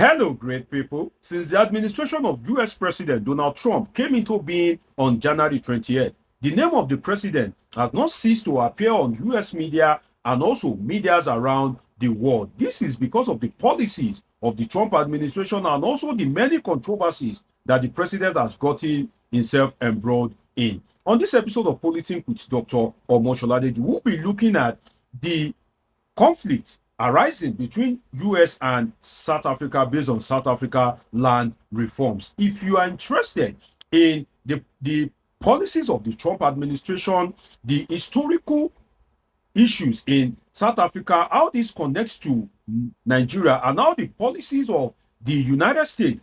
Hello, great people. Since the administration of US President Donald Trump came into being on January 28th, the name of the president has not ceased to appear on US media and also medias around the world. This is because of the policies of the Trump administration and also the many controversies that the president has gotten himself embroiled in. On this episode of Politics with Dr. Omosholade, we'll be looking at the conflict arising between US and South Africa based on South Africa land reforms. If you are interested in the policies of the Trump administration, the historical issues in South Africa, how this connects to Nigeria, and how the policies of the United States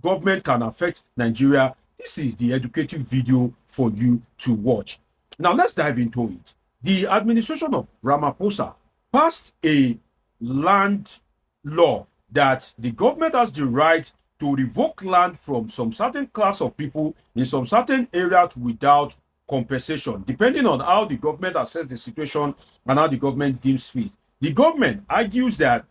government can affect Nigeria, this is the educative video for you to watch. Now, let's dive into it. The administration of Ramaphosa passed a land law that the government has the right to revoke land from some certain class of people in some certain areas without compensation, depending on how the government assesses the situation and how the government deems fit. The government argues that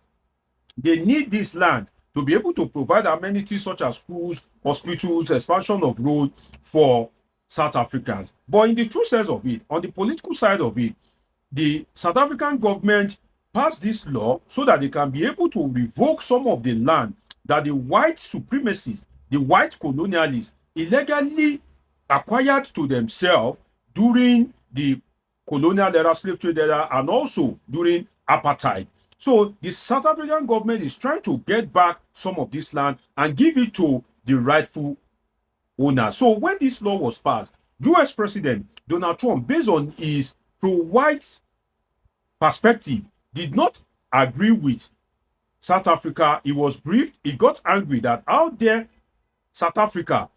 they need this land to be able to provide amenities such as schools, hospitals, expansion of roads for South Africans. But in the true sense of it, on the political side of it, the South African government passed this law so that they can be able to revoke some of the land that the white supremacists, the white colonialists, illegally acquired to themselves during the colonial era, slave trade era, and also during apartheid. So the South African government is trying to get back some of this land and give it to the rightful owner. So when this law was passed, US President Donald Trump, based on his pro-white perspective, did not agree with South Africa. He was briefed. He got angry that how dare South Africa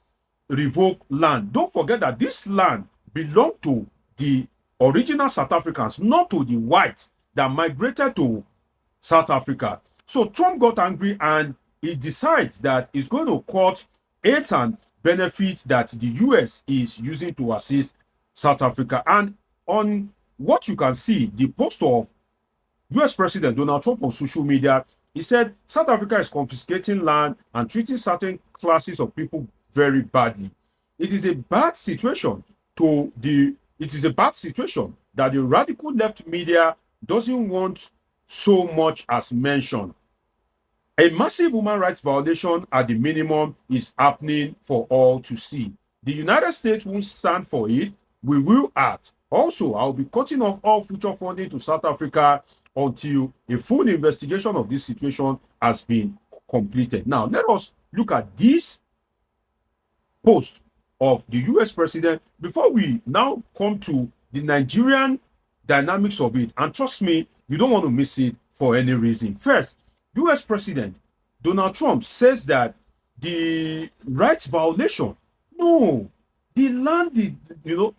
revoke land. Don't forget that this land belonged to the original South Africans, not to the whites that migrated to South Africa. So Trump got angry and he decides that he's going to cut aids and benefits that the US is using to assist South Africa. And on what you can see, the post of US President Donald Trump on social media, he said South Africa is confiscating land and treating certain classes of people very badly. It is a bad situation that the radical left media doesn't want so much as mentioned. A massive human rights violation at the minimum is happening for all to see. The United States won't stand for it. We will act. Also, I'll be cutting off all future funding to South Africa until a full investigation of this situation has been completed. Now, let us look at this post of the US president before we now come to the Nigerian dynamics of it. And trust me, you don't want to miss it for any reason. First, US President Donald Trump says that the rights violation, no, the land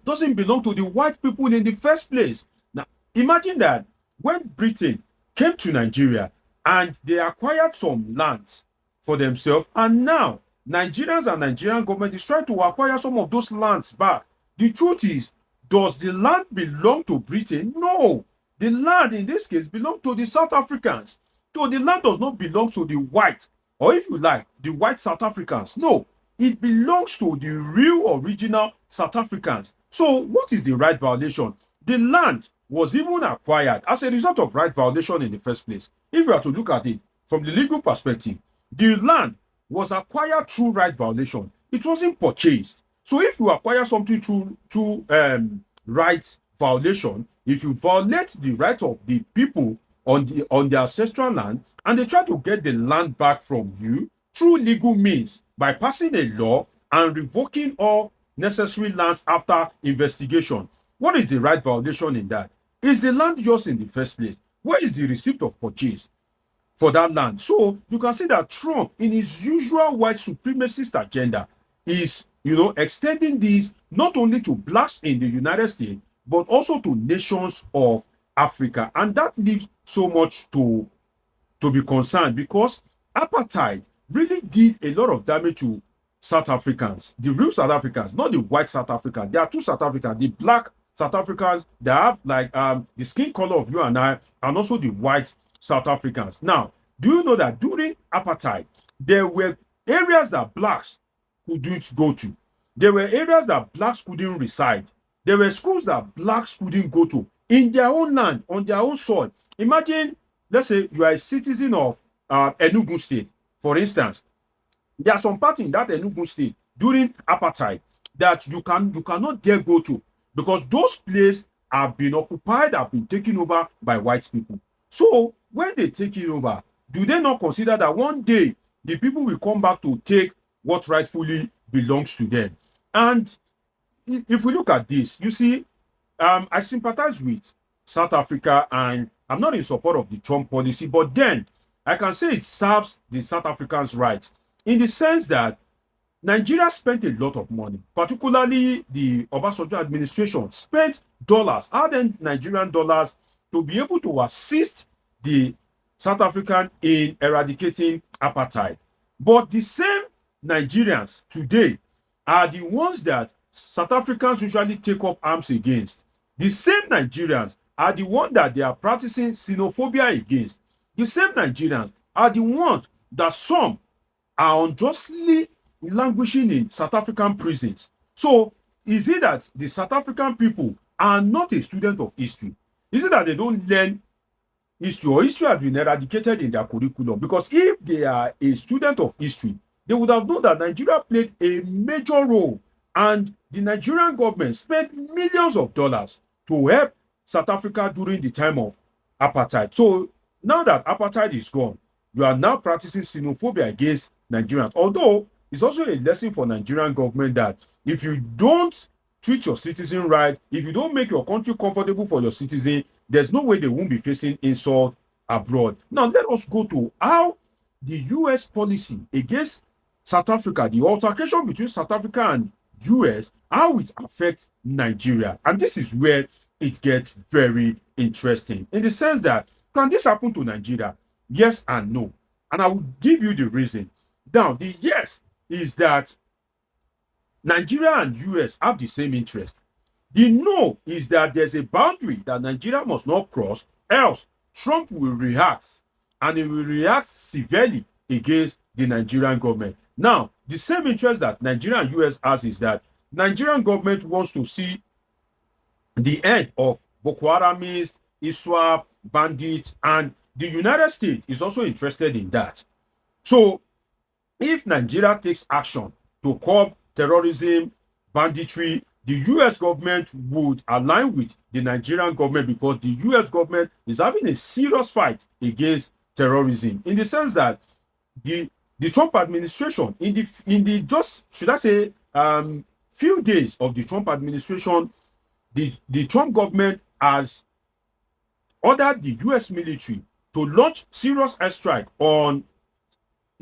doesn't belong to the white people in the first place. Now, imagine that when Britain came to Nigeria and they acquired some lands for themselves, and now Nigerians and Nigerian government is trying to acquire some of those lands back. The truth is, does the land belong to Britain? No. The land in this case belongs to the South Africans. So the land does not belong to the white, or if you like, the white South Africans. No, it belongs to the real original South Africans. So what is the right violation? The land was even acquired as a result of right violation in the first place. If you are to look at it from the legal perspective, the land was acquired through right violation. It wasn't purchased. So if you acquire something through right violation, if you violate the right of the people on their ancestral land and they try to get the land back from you through legal means by passing a law and revoking all necessary lands after investigation, what is the right violation in that? Is the land yours in the first place? Where is the receipt of purchase for that land? So you can see that Trump, in his usual white supremacist agenda, is extending this not only to blacks in the United States, but also to nations of Africa. And that leaves so much to be concerned, because apartheid really did a lot of damage to South Africans, the real South Africans, not the white South Africans. There are two South Africans, the black South Africans that have like the skin color of you and I, and also the white South Africans. Now, do you know that during apartheid, there were areas that blacks couldn't go to. There were areas that blacks couldn't reside. There were schools that blacks couldn't go to in their own land, on their own soil. Imagine, let's say you are a citizen of Enugu State, for instance. There are some parts in that Enugu State during apartheid that you cannot dare go to because those places have been occupied, have been taken over by white people. So when they take it over, do they not consider that one day the people will come back to take what rightfully belongs to them? And if we look at this, you see, I sympathize with South Africa, and I'm not in support of the Trump policy, but then I can say it serves the South Africans right in the sense that Nigeria spent a lot of money, particularly the Obasanjo administration spent dollars, hard-earned Nigerian dollars, to be able to assist the South African in eradicating apartheid. But the same Nigerians today are the ones that South Africans usually take up arms against. The same Nigerians are the ones that they are practicing xenophobia against. The same Nigerians are the ones that some are unjustly languishing in South African prisons. So is it that the South African people are not a student of history? Is it that they don't learn history, or history has been eradicated in their curriculum? Because if they are a student of history, they would have known that Nigeria played a major role, and the Nigerian government spent millions of dollars to help South Africa during the time of apartheid. So now that apartheid is gone, you are now practicing xenophobia against Nigerians. Although it's also a lesson for Nigerian government that if you don't treat your citizen right, if you don't make your country comfortable for your citizen, there's no way they won't be facing insult abroad. Now let us go to how the US policy against South Africa, the altercation between South Africa and US, how it affects Nigeria. And this is where it gets very interesting in the sense that, can this happen to Nigeria? Yes and no. And I will give you the reason. Now, the yes is that Nigeria and US have the same interest. The no is that there's a boundary that Nigeria must not cross, else Trump will react, and he will react severely against the Nigerian government. Now, the same interest that Nigeria and US has is that Nigerian government wants to see the end of Boko Haramists, ISWAP, bandits, and the United States is also interested in that. So, if Nigeria takes action to curb terrorism, banditry, the US government would align with the Nigerian government because the US government is having a serious fight against terrorism, in the sense that the Trump administration, in the just, should I say, few days of the Trump administration, the Trump government has ordered the US military to launch serious airstrike on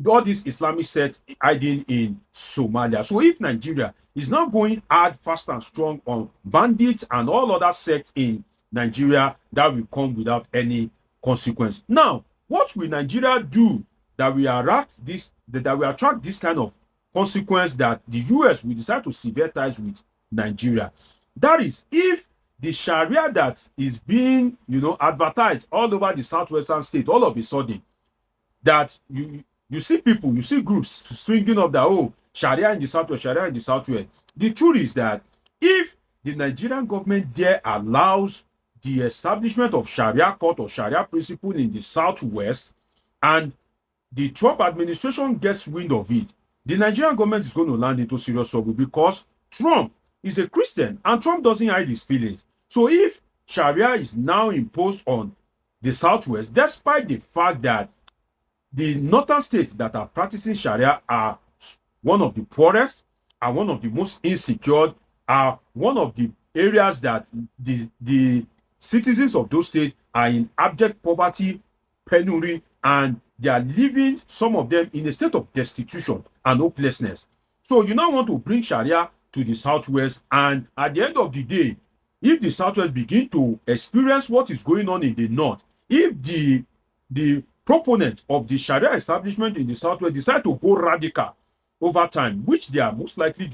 all these Islamic sects hiding in Somalia. So if Nigeria is now going hard, fast and strong on bandits and all other sects in Nigeria, that will come without any consequence. Now, what will Nigeria do that will attract this kind of consequence, that the US will decide to sever ties with Nigeria? That is, if the Sharia that is being, advertised all over the southwestern state, all of a sudden, that you see people, you see groups swinging up that, oh, Sharia in the southwest, Sharia in the southwest. The truth is that if the Nigerian government there allows the establishment of Sharia court or Sharia principle in the southwest, and the Trump administration gets wind of it, the Nigerian government is going to land into serious trouble, because Trump is a Christian and Trump doesn't hide his feelings. So if Sharia is now imposed on the southwest, despite the fact that the northern states that are practicing Sharia are one of the poorest, are one of the most insecure, are one of the areas that the citizens of those states are in abject poverty, penury, and they are living, some of them, in a state of destitution and hopelessness. So you now want to bring Sharia to the southwest, and at the end of the day, if the southwest begin to experience what is going on in the north, if the proponents of the Sharia establishment in the southwest decide to go radical over time, which they are most likely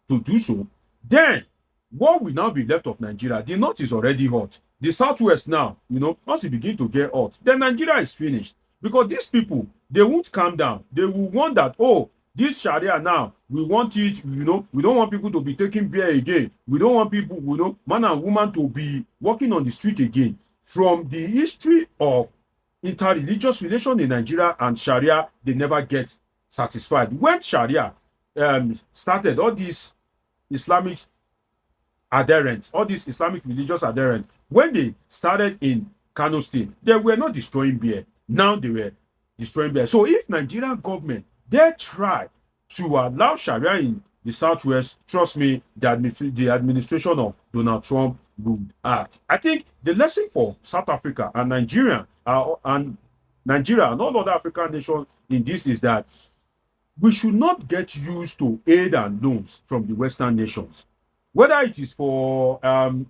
to do so, then what will now be left of Nigeria? The north is already hot. The southwest now, once it begin to get hot, then Nigeria is finished. Because these people, they won't calm down. They will want that, oh, this Sharia now, we want it, we don't want people to be taking beer again. We don't want people, man and woman to be walking on the street again. From the history of interreligious relation in Nigeria and Sharia, they never get satisfied. When Sharia started, all these Islamic adherents, all these Islamic religious adherents, when they started in Kano State, they were not destroying beer. Now they were destroying beer. So if Nigerian government, they try to allow Sharia in the Southwest, trust me, the administration of Donald Trump would act. I think the lesson for South Africa and Nigeria and all other African nations in this is that we should not get used to aid and loans from the Western nations, whether it is for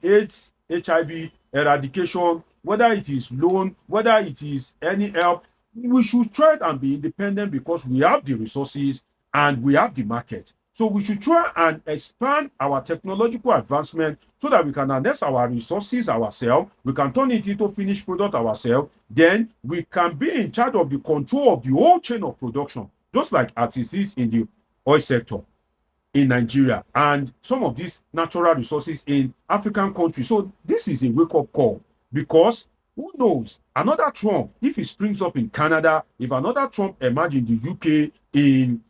AIDS, HIV eradication, whether it is loan, whether it is any help. We should try and be independent because we have the resources and we have the market. So we should try and expand our technological advancement so that we can harness our resources ourselves, we can turn it into finished product ourselves, then we can be in charge of the control of the whole chain of production, just like as it is in the oil sector in Nigeria and some of these natural resources in African countries. So this is a wake-up call, because who knows, another Trump, if he springs up in Canada, if another Trump emerges in the UK, in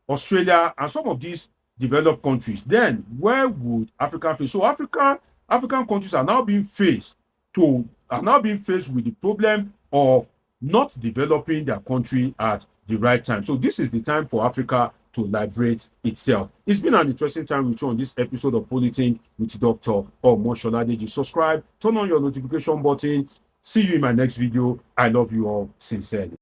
Australia, and some of these developed countries, then where would Africa face? So African countries are now being faced with the problem of not developing their country at the right time. So this is the time for Africa to liberate itself. It's been an interesting time with you on this episode of Politin with Dr. Omosoladeji. Subscribe, turn on your notification button. See you in my next video. I love you all sincerely.